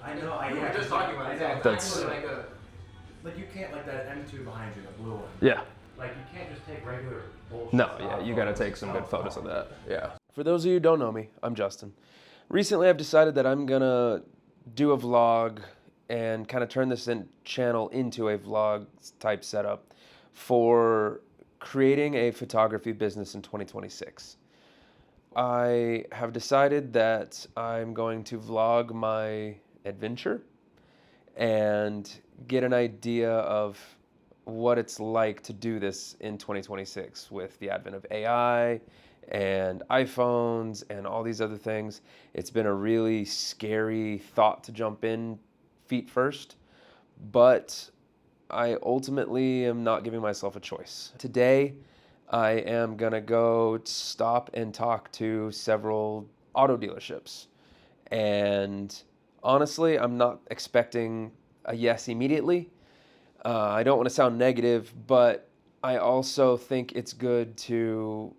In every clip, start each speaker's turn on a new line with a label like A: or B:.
A: I know.
B: We were just talking about it.
C: That's
A: Like you can't, like that M2 behind you, the blue one.
C: yeah.
A: Like you can't just take regular bullshit.
C: No, yeah, you gotta take some good photos of that. Yeah. For those of you who don't know me, I'm Justin. Recently, I've decided that I'm gonna do a vlog and kind of turn this channel into a vlog type setup for creating a photography business in 2026. I have decided that I'm going to vlog my adventure and get an idea of what it's like to do this in 2026 with the advent of AI and iPhones and all these other things. It's been a really scary thought to jump in feet first, but I ultimately am not giving myself a choice. Today, I am gonna go stop and talk to several auto dealerships. And honestly, I'm not expecting a yes immediately. I don't want to sound negative, but I also think it's good to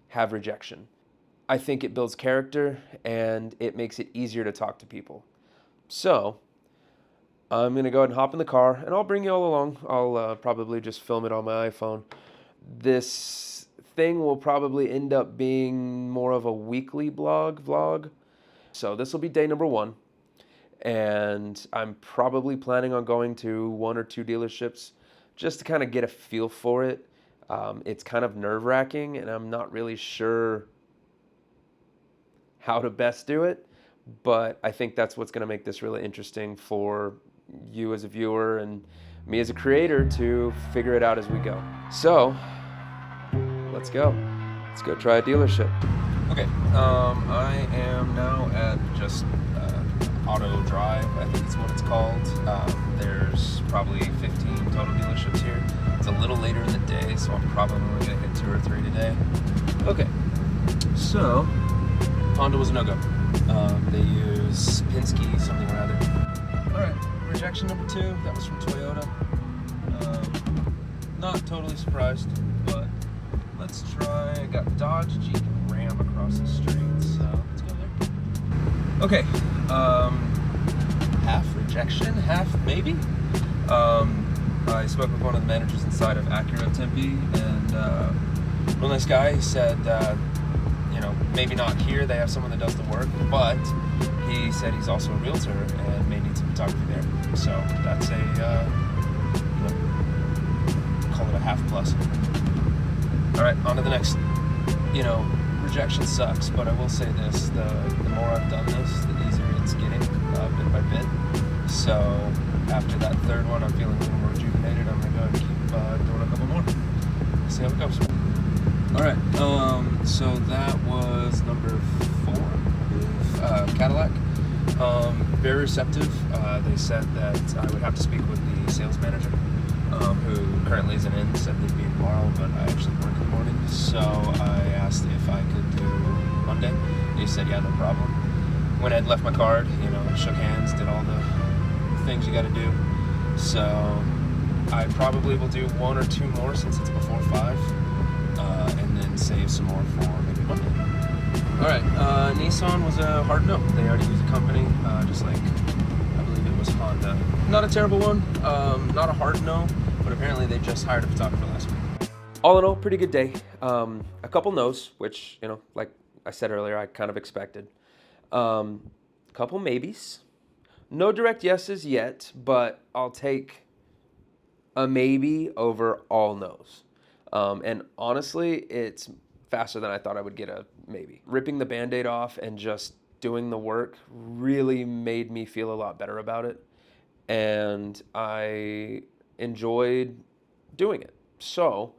C: have rejection. I think it builds character and it makes it easier to talk to people. So I'm going to go ahead and hop in the car and I'll bring you all along. I'll probably just film it on my iPhone. This thing will probably end up being more of a weekly vlog. So this will be day number 1. And I'm probably planning on going to 1 or 2 dealerships just to kind of get a feel for it. It's kind of nerve-wracking, and I'm not really sure how to best do it, but I think that's what's going to make this really interesting for you as a viewer and me as a creator to figure it out as we go. So, let's go. Let's go try a dealership. Okay, I am now at just Auto Drive, I think it's what it's called. There's probably 15 total dealerships here. It's a little later in the day, so I'm probably only gonna hit 2 or 3 today. Okay, so Honda was a no-go. They use Penske something or other. All right, rejection number 2. That was from Toyota. Not totally surprised, but let's try. I got Dodge, Jeep, and Ram across the street, so let's go there. Okay, half rejection, half maybe. I spoke with one of the managers inside of Acura Tempe, and real nice guy. He said, maybe not here, they have someone that does the work, but he said he's also a realtor and may need some photography there. So that's a, call it a half plus. All right, on to the next. Rejection sucks, but I will say this, the more I've done this, the easier it's getting bit by bit. So after that 3rd one, I'm feeling a little more rejuvenated. I'm going to go and keep doing a couple more. See how it goes. All right, so that was number 4, I believe, Cadillac. Very receptive. They said that I would have to speak with the sales manager, who currently isn't in, said they'd be in tomorrow, but I actually work in the morning, so I asked if I could do Monday, and he said, yeah, no problem. When I'd left my card, shook hands, did all the things you gotta do, so I probably will do 1 or 2 more since it's before 5, and then save some more for maybe Monday. Alright, Nissan was a hard no. They already use a company, just like, I believe it was Honda. Not a terrible one, not a hard no, but apparently they just hired a photographer last week. All in all, pretty good day. A couple no's, which, like I said earlier, I kind of expected. A couple maybes. No direct yeses yet, but I'll take a maybe over all no's. And honestly, it's faster than I thought I would get a maybe. Ripping the Band-Aid off and just doing the work really made me feel a lot better about it. And I enjoyed doing it. So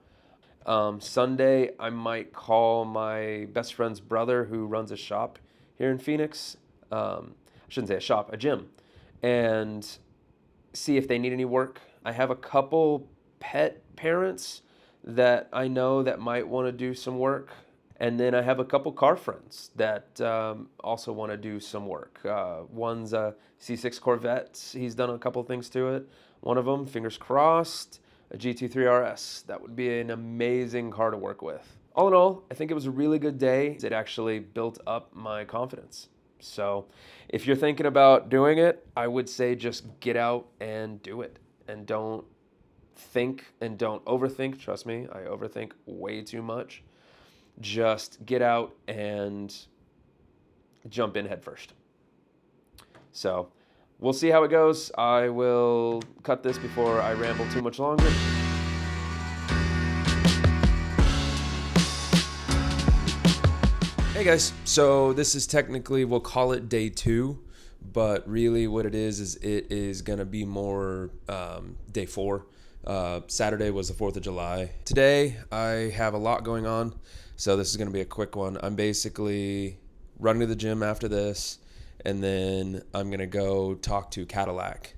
C: Sunday, I might call my best friend's brother who runs a shop here in Phoenix. I shouldn't say a shop, a gym. And see if they need any work. I have a couple pet parents that I know that might want to do some work. And then I have a couple car friends that also want to do some work. One's a C6 Corvette. He's done a couple things to it. One of them, fingers crossed, a GT3 RS. That would be an amazing car to work with. All in all, I think it was a really good day. It actually built up my confidence. So if you're thinking about doing it, I would say just get out and do it. And don't think and don't overthink. Trust me, I overthink way too much. Just get out and jump in head first. So we'll see how it goes. I will cut this before I ramble too much longer. Hey guys, so this is technically, we'll call it day 2, but really what it is it is gonna be more day 4. Saturday was the 4th of July. Today I have a lot going on, so this is gonna be a quick one. I'm basically running to the gym after this, and then I'm gonna go talk to Cadillac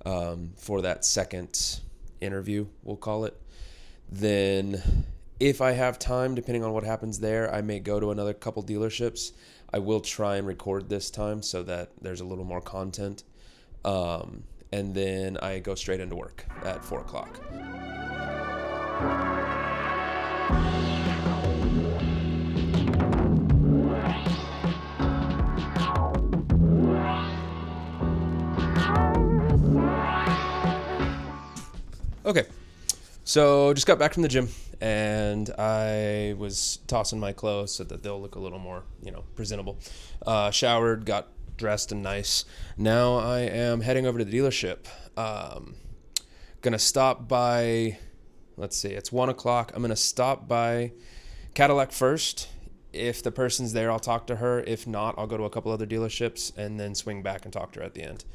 C: for that second interview, we'll call it. Then if I have time, depending on what happens there, I may go to another couple dealerships. I will try and record this time so that there's a little more content. And then I go straight into work at 4 o'clock. Okay, so just got back from the gym, and I was tossing my clothes so that they'll look a little more, presentable. Showered, got dressed and nice. Now I am heading over to the dealership. Gonna stop by, let's see, it's 1 o'clock. I'm gonna stop by Cadillac first. If the person's there, I'll talk to her. If not, I'll go to a couple other dealerships and then swing back and talk to her at the end.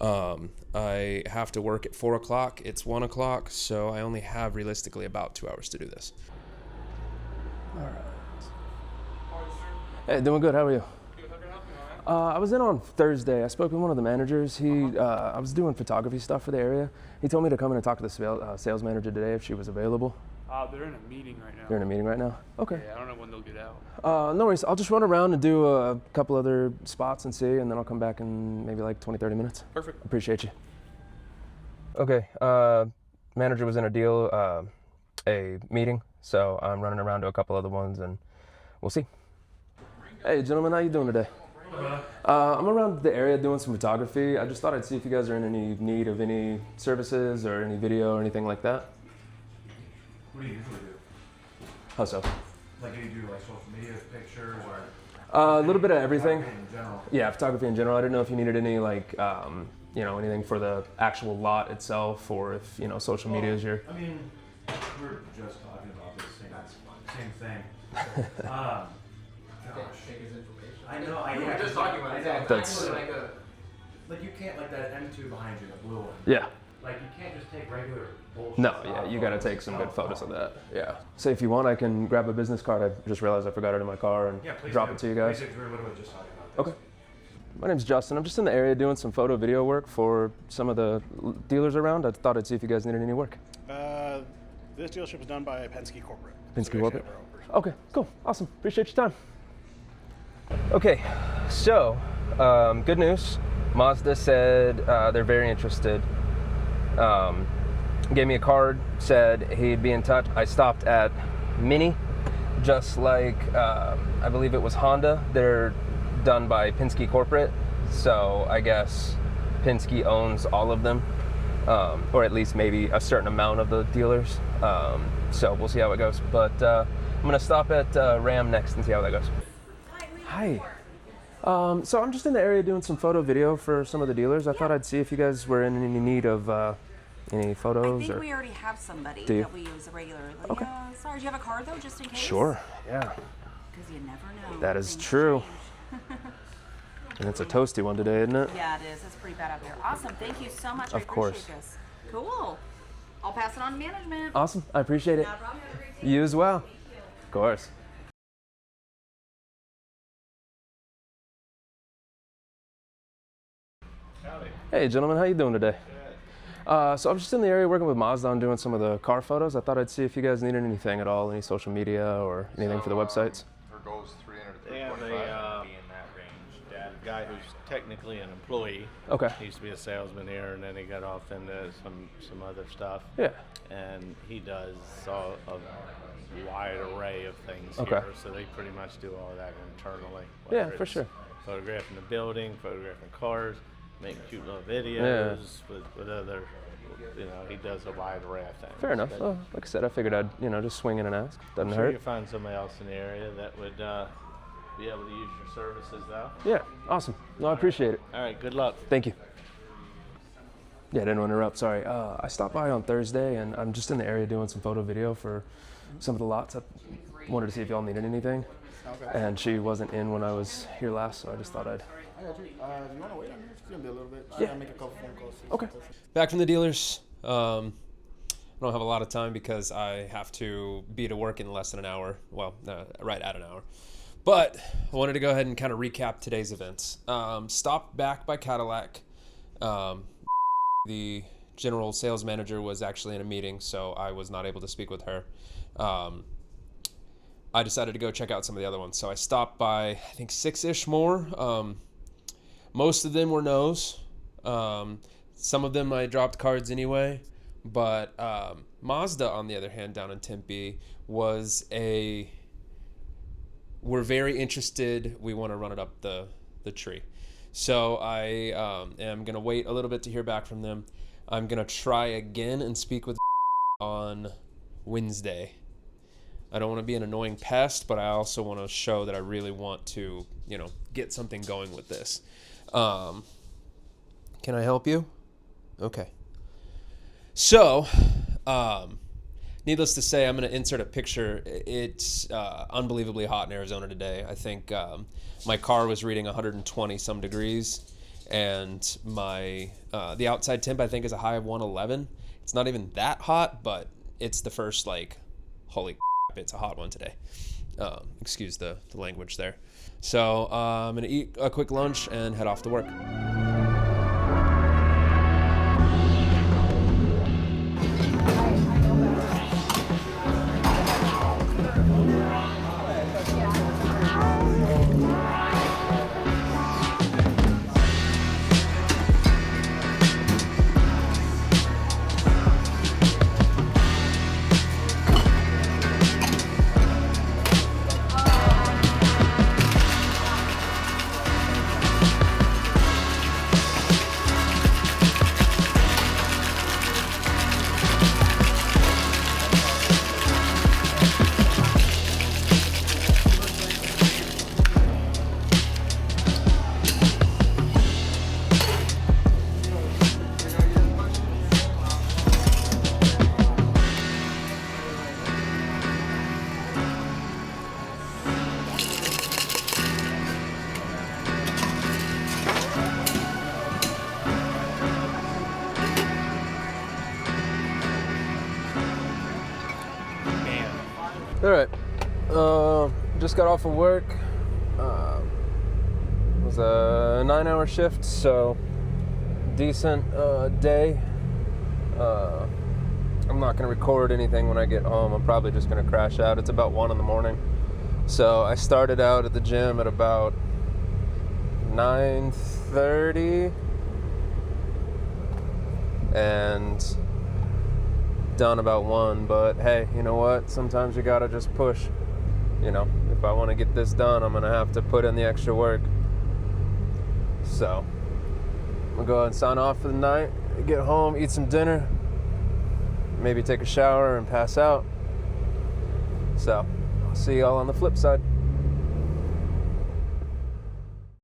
C: I have to work at 4 o'clock. It's 1 o'clock, so I only have realistically about 2 hours to do this. All right. Hey, doing good. How are you? I was in on Thursday. I spoke with one of the managers. I was doing photography stuff for the area. He told me to come in and talk to the sales manager today if she was available.
B: They're in a meeting right now.
C: They're in a meeting right now? Okay.
B: Yeah, I don't know when they'll get out.
C: No worries. I'll just run around and do a couple other spots and see, and then I'll come back in maybe like 20, 30 minutes.
B: Perfect.
C: Appreciate you. Okay. Manager was in a meeting, so I'm running around to a couple other ones, and we'll see. Hey, gentlemen, how you doing today? I'm around the area doing some photography. I just thought I'd see if you guys are in any need of any services or any video or anything like that.
A: What do you usually do?
C: How so?
A: Like, do you do like social media, pictures, or?
C: A little bit of everything.
A: In general.
C: Yeah, photography in general. I didn't know if you needed any anything for the actual lot itself, or if social media is your.
A: I mean, we were just talking about this same thing. Gosh.
D: Take his information.
A: I know.
D: We were just talking about it.
C: That's-
A: Like you can't that M2 behind you, the blue one.
C: Yeah.
A: Like you can't just take regular bullshit.
C: No, yeah, you gotta take some good photos of that. Yeah. So if you want, I can grab a business card. I just realized I forgot it in my car and drop it to you guys.
A: Please do. We were literally just talking about this.
C: Okay. My name's Justin. I'm just in the area doing some photo video work for some of the dealers around. I thought I'd see if you guys needed any work.
E: This dealership is done by Penske Corporate.
C: Penske Corporate? Okay, cool. Awesome. Appreciate your time. Okay, so good news. Mazda said they're very interested. Gave me a card, said he'd be in touch. I stopped at Mini, just like I believe it was Honda. They're done by Penske Corporate, so I guess Penske owns all of them, or at least maybe a certain amount of the dealers. So we'll see how it goes. But I'm gonna stop at Ram next and see how that goes. Hi. So I'm just in the area doing some photo video for some of the dealers. I thought I'd see if you guys were in any need of any photos.
F: I think we already have somebody
C: Do you?
F: that we use regularly.
C: Okay.
F: Sorry, do you have a card though, just in case?
C: Sure, yeah.
F: Because you never know.
C: That is
F: Things
C: true.
F: change.
C: And it's a toasty one today, isn't it?
F: Yeah, it is. It's pretty bad out there. Awesome. Thank you so much.
C: Of
F: I appreciate
C: course.
F: this. Cool. I'll pass it on to management.
C: Awesome. I appreciate it.
F: No problem. Have a great day.
C: You as well. Of course.
E: Howdy.
C: Hey, gentlemen. How you doing today? So I'm just in the area working with Mazda on doing some of the car photos. I thought I'd see if you guys needed anything at all, any social media or anything for the websites.
D: Her goal's 300 to
E: They have
D: 345.
E: be in that range. A guy who's technically an employee.
C: Okay.
E: He used to be a salesman here, and then he got off into some other stuff.
C: Yeah.
E: And he does a wide array of things
C: Okay.
E: here, so they pretty much do all of that internally.
C: Yeah,
E: whether
C: for
E: it's
C: sure.
E: photographing the building, photographing cars, making cute little videos with other, he does a wide array of things.
C: Fair enough.
E: But
C: Well, like I said, I figured I'd, just swing in and ask. Doesn't
E: I'm sure
C: hurt.
E: you'll find somebody else in the area that would be able to use your services, though.
C: Yeah, awesome. No, I appreciate it.
E: All right, good luck.
C: Thank you. Yeah, I didn't want to interrupt. Sorry. I stopped by on Thursday, and I'm just in the area doing some photo video for some of the lots. I wanted to see if y'all needed anything.
D: Okay.
C: And she wasn't in when I was here last, so I just thought I'd.
D: I got you. Do you want to wait on here? It's going to be a little bit.
C: Yeah.
D: I'll make a couple phone calls.
C: Okay. Back from the dealers. I don't have a lot of time because I have to be to work in less than an hour. Well, right at an hour. But I wanted to go ahead and kind of recap today's events. Stopped back by Cadillac. The general sales manager was actually in a meeting, so I was not able to speak with her. I decided to go check out some of the other ones. So I stopped by, I think, 6-ish more. Most of them were no's. Some of them I dropped cards anyway. But Mazda, on the other hand, down in Tempe, we're very interested. We want to run it up the tree. So I am going to wait a little bit to hear back from them. I'm going to try again and speak with on Wednesday. I don't want to be an annoying pest, but I also want to show that I really want to, get something going with this. Can I help you? Okay. So, needless to say, I'm going to insert a picture. It's unbelievably hot in Arizona today. I think my car was reading 120 some degrees, and my the outside temp I think is a high of 111. It's not even that hot, but it's the first holy crap, it's a hot one today. Excuse the language there. So I'm going to eat a quick lunch and head off to work. All right, just got off of work. It was a 9-hour shift, so decent day. I'm not gonna record anything when I get home. I'm probably just gonna crash out. It's about 1 a.m. So I started out at the gym at about 9:30 and done about 1, but hey, you know what? Sometimes you gotta just push. If I want to get this done, I'm gonna have to put in the extra work. So I'm gonna go ahead and sign off for the night, get home, eat some dinner, maybe take a shower and pass out. So I'll see y'all on the flip side.